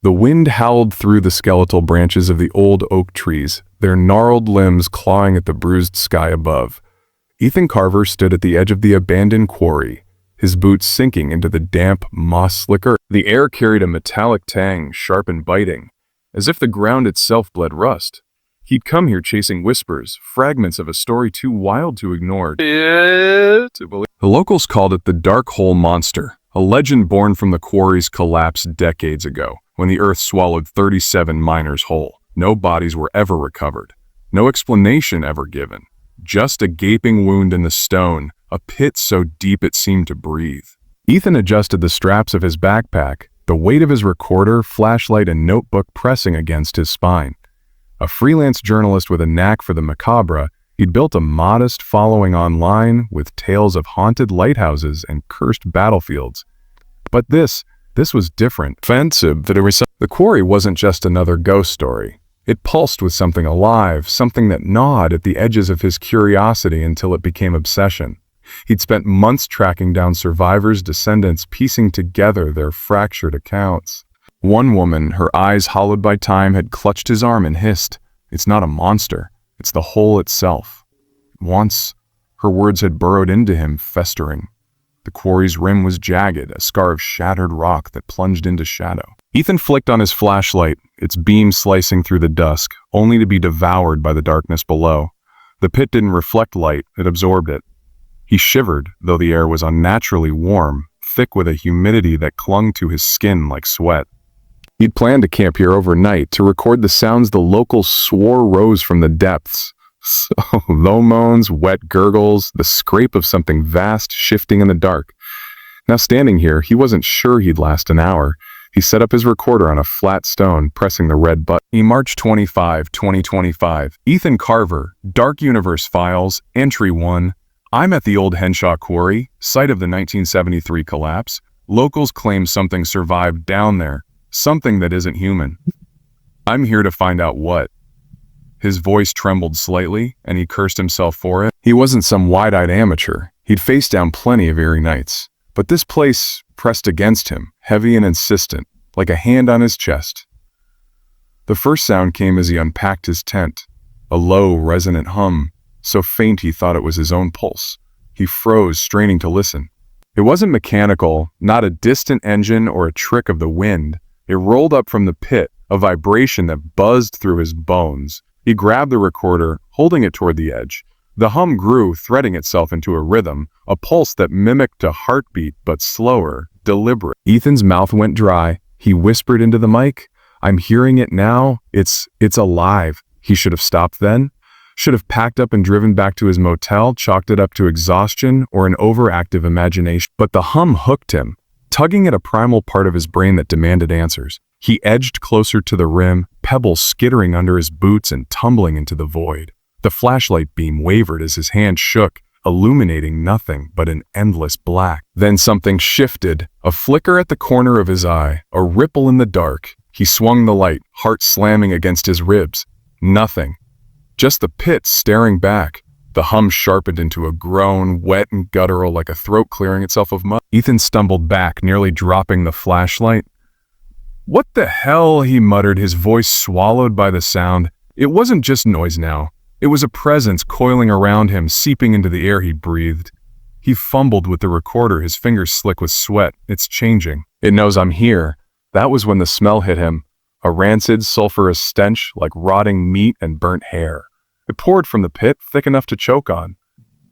The wind howled through the skeletal branches of the old oak trees, their gnarled limbs clawing at the bruised sky above. Ethan Carver stood at the edge of the abandoned quarry, his boots sinking into the damp, moss-slick earth. The air carried a metallic tang, sharp and biting, as if the ground itself bled rust. He'd come here chasing whispers, fragments of a story too wild to ignore. The locals called it the Dark Hole Monster, a legend born from the quarry's collapse decades ago, when the earth swallowed 37 miners whole. No bodies were ever recovered. No explanation ever given. Just a gaping wound in the stone, a pit so deep it seemed to breathe. Ethan adjusted the straps of his backpack, the weight of his recorder, flashlight, and notebook pressing against his spine. A freelance journalist with a knack for the macabre, he'd built a modest following online with tales of haunted lighthouses and cursed battlefields. But this was different. Offensive that the quarry wasn't just another ghost story. It pulsed with something alive, something that gnawed at the edges of his curiosity until it became obsession. He'd spent months tracking down survivors' descendants, piecing together their fractured accounts. One woman, her eyes hollowed by time, had clutched his arm and hissed, "It's not a monster, it's the hole itself." Once, her words had burrowed into him, festering. The quarry's rim was jagged, a scar of shattered rock that plunged into shadow. Ethan flicked on his flashlight, its beam slicing through the dusk, only to be devoured by the darkness below. The pit didn't reflect light, it absorbed it. He shivered, though the air was unnaturally warm, thick with a humidity that clung to his skin like sweat. He'd planned to camp here overnight to record the sounds the locals swore rose from the depths. So, low moans, wet gurgles, the scrape of something vast shifting in the dark. Now standing here, he wasn't sure he'd last an hour. He set up his recorder on a flat stone, pressing the red button. March 25, 2025. Ethan Carver, Dark Universe Files, Entry 1. I'm at the old Henshaw Quarry, site of the 1973 collapse. Locals claim something survived down there, something that isn't human. I'm here to find out what. His voice trembled slightly, and he cursed himself for it. He wasn't some wide-eyed amateur. He'd faced down plenty of eerie nights. But this place pressed against him, heavy and insistent, like a hand on his chest. The first sound came as he unpacked his tent, a low, resonant hum, so faint he thought it was his own pulse. He froze, straining to listen. It wasn't mechanical, not a distant engine or a trick of the wind. It rolled up from the pit, a vibration that buzzed through his bones. He grabbed the recorder, holding it toward the edge. The hum grew, threading itself into a rhythm, a pulse that mimicked a heartbeat but slower, deliberate. Ethan's mouth went dry. He whispered into the mic, "I'm hearing it now. It's alive." He should have stopped then. Should have packed up and driven back to his motel, chalked it up to exhaustion or an overactive imagination. But the hum hooked him, tugging at a primal part of his brain that demanded answers. He edged closer to the rim, pebbles skittering under his boots and tumbling into the void. The flashlight beam wavered as his hand shook, illuminating nothing but an endless black. Then something shifted, a flicker at the corner of his eye, a ripple in the dark. He swung the light, heart slamming against his ribs. Nothing. Just the pit staring back. The hum sharpened into a groan, wet and guttural like a throat clearing itself of mud. Ethan stumbled back, nearly dropping the flashlight. "What the hell?" he muttered, his voice swallowed by the sound. It wasn't just noise now. It was a presence coiling around him, seeping into the air he breathed. He fumbled with the recorder, his fingers slick with sweat. It's changing. It knows I'm here. That was when the smell hit him. A rancid, sulfurous stench like rotting meat and burnt hair. It poured from the pit, thick enough to choke on.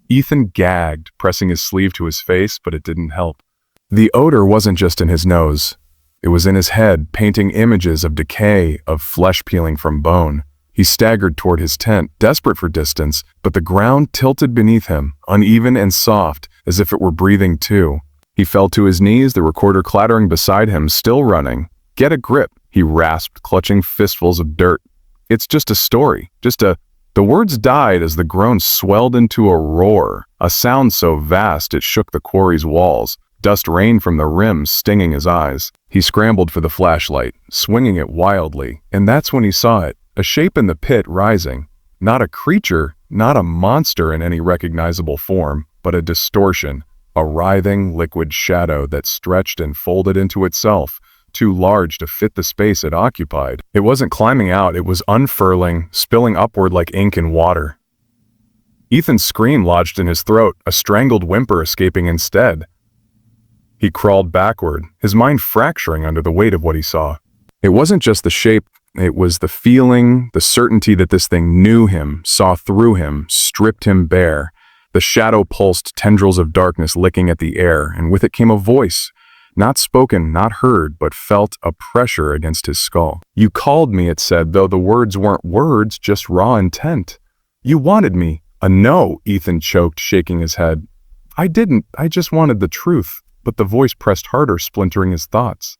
Ethan gagged, pressing his sleeve to his face, but it didn't help. The odor wasn't just in his nose. It was in his head, painting images of decay, of flesh peeling from bone. He staggered toward his tent, desperate for distance, but the ground tilted beneath him, uneven and soft, as if it were breathing too. He fell to his knees, the recorder clattering beside him, still running. "Get a grip," he rasped, clutching fistfuls of dirt. "It's just a story, The words died as the groan swelled into a roar, a sound so vast it shook the quarry's walls. Dust rained from the rim, stinging his eyes. He scrambled for the flashlight, swinging it wildly, and that's when he saw it. A shape in the pit rising. Not a creature, not a monster in any recognizable form, but a distortion, a writhing, liquid shadow that stretched and folded into itself, too large to fit the space it occupied. It wasn't climbing out, it was unfurling, spilling upward like ink in water. Ethan's scream lodged in his throat, a strangled whimper escaping instead. He crawled backward, his mind fracturing under the weight of what he saw. It wasn't just the shape, it was the feeling, the certainty that this thing knew him, saw through him, stripped him bare. The shadow pulsed tendrils of darkness licking at the air, and with it came a voice. Not spoken, not heard, but felt a pressure against his skull. "You called me," it said, though the words weren't words, just raw intent. "You wanted me." "A no," Ethan choked, shaking his head. "I didn't. I just wanted the truth." But the voice pressed harder, splintering his thoughts.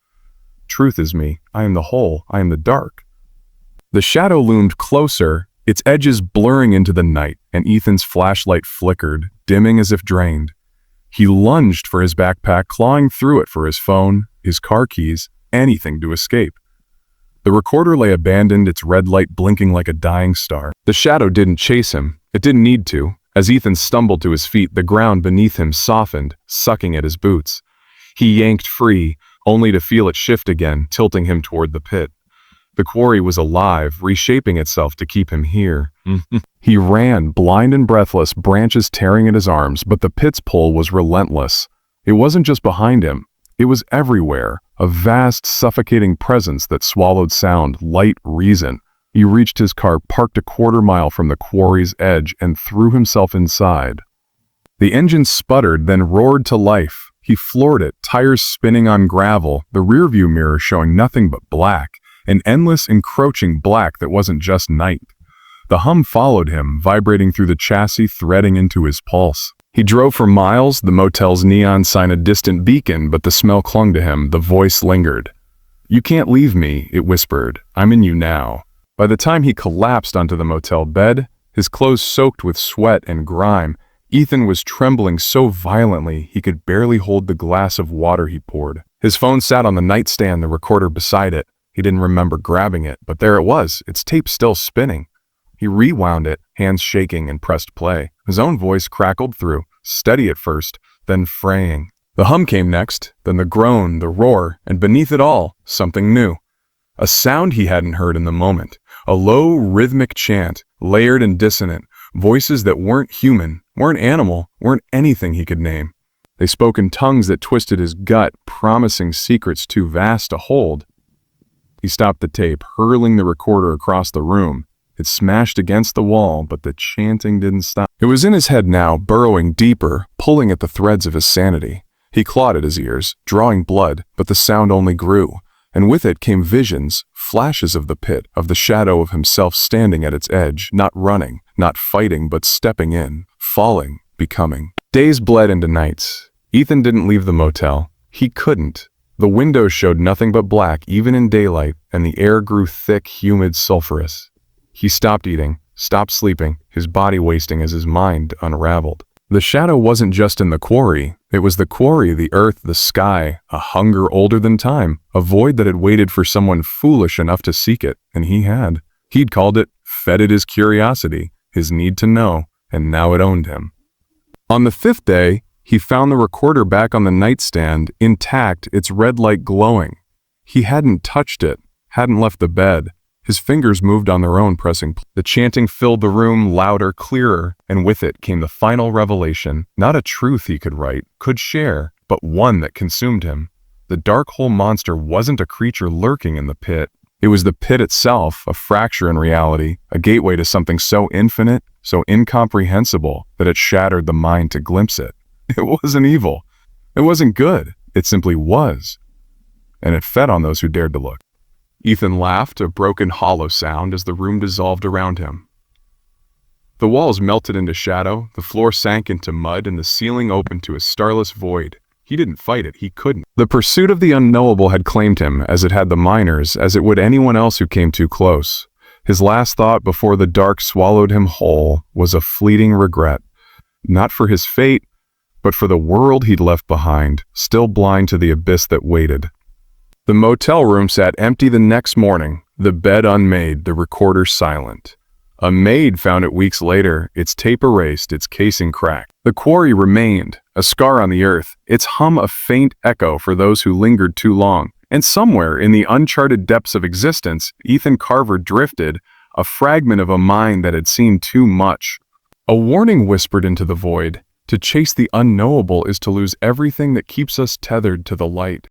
"Truth is me. I am the whole. I am the dark." The shadow loomed closer, its edges blurring into the night, and Ethan's flashlight flickered, dimming as if drained. He lunged for his backpack, clawing through it for his phone, his car keys, anything to escape. The recorder lay abandoned, its red light blinking like a dying star. The shadow didn't chase him. It didn't need to. As Ethan stumbled to his feet, the ground beneath him softened, sucking at his boots. He yanked free, only to feel it shift again, tilting him toward the pit. The quarry was alive, reshaping itself to keep him here. He ran, blind and breathless, branches tearing at his arms, but the pit's pull was relentless. It wasn't just behind him. It was everywhere, a vast, suffocating presence that swallowed sound, light, reason. He reached his car, parked a quarter-mile from the quarry's edge, and threw himself inside. The engine sputtered, then roared to life. He floored it, tires spinning on gravel, the rearview mirror showing nothing but black, an endless, encroaching black that wasn't just night. The hum followed him, vibrating through the chassis, threading into his pulse. He drove for miles, the motel's neon sign a distant beacon, but the smell clung to him, the voice lingered. "You can't leave me," it whispered. "I'm in you now." By the time he collapsed onto the motel bed, his clothes soaked with sweat and grime, Ethan was trembling so violently he could barely hold the glass of water he poured. His phone sat on the nightstand, the recorder beside it. He didn't remember grabbing it, but there it was, its tape still spinning. He rewound it, hands shaking, and pressed play. His own voice crackled through, steady at first, then fraying. The hum came next, then the groan, the roar, and beneath it all, something new. A sound he hadn't heard in the moment. A low, rhythmic chant, layered and dissonant, voices that weren't human, weren't animal, weren't anything he could name. They spoke in tongues that twisted his gut, promising secrets too vast to hold. He stopped the tape, hurling the recorder across the room. It smashed against the wall, but the chanting didn't stop. It was in his head now, burrowing deeper, pulling at the threads of his sanity. He clawed at his ears, drawing blood, but the sound only grew. And with it came visions, flashes of the pit, of the shadow of himself standing at its edge, not running, not fighting, but stepping in, falling, becoming. Days bled into nights. Ethan didn't leave the motel. He couldn't. The windows showed nothing but black, even in daylight, and the air grew thick, humid, sulphurous. He stopped eating, stopped sleeping, his body wasting as his mind unraveled. The shadow wasn't just in the quarry. It was the quarry, the earth, the sky, a hunger older than time, a void that had waited for someone foolish enough to seek it, and he had. He'd called it, fed it his curiosity, his need to know, and now it owned him. On the fifth day, he found the recorder back on the nightstand, intact, its red light glowing. He hadn't touched it, hadn't left the bed. His fingers moved on their own, pressing play. The chanting filled the room, louder, clearer, and with it came the final revelation, not a truth he could write, could share, but one that consumed him. The dark hole monster wasn't a creature lurking in the pit. It was the pit itself, a fracture in reality, a gateway to something so infinite, so incomprehensible, that it shattered the mind to glimpse it. It wasn't evil. It wasn't good. It simply was. And it fed on those who dared to look. Ethan laughed, a broken, hollow sound, as the room dissolved around him. The walls melted into shadow, the floor sank into mud, and the ceiling opened to a starless void. He didn't fight it, he couldn't. The pursuit of the unknowable had claimed him, as it had the miners, as it would anyone else who came too close. His last thought before the dark swallowed him whole was a fleeting regret. Not for his fate, but for the world he'd left behind, still blind to the abyss that waited. The motel room sat empty the next morning, the bed unmade, the recorder silent. A maid found it weeks later, its tape erased, its casing cracked. The quarry remained, a scar on the earth, its hum a faint echo for those who lingered too long. And somewhere in the uncharted depths of existence, Ethan Carver drifted, a fragment of a mind that had seen too much. A warning whispered into the void: to chase the unknowable is to lose everything that keeps us tethered to the light.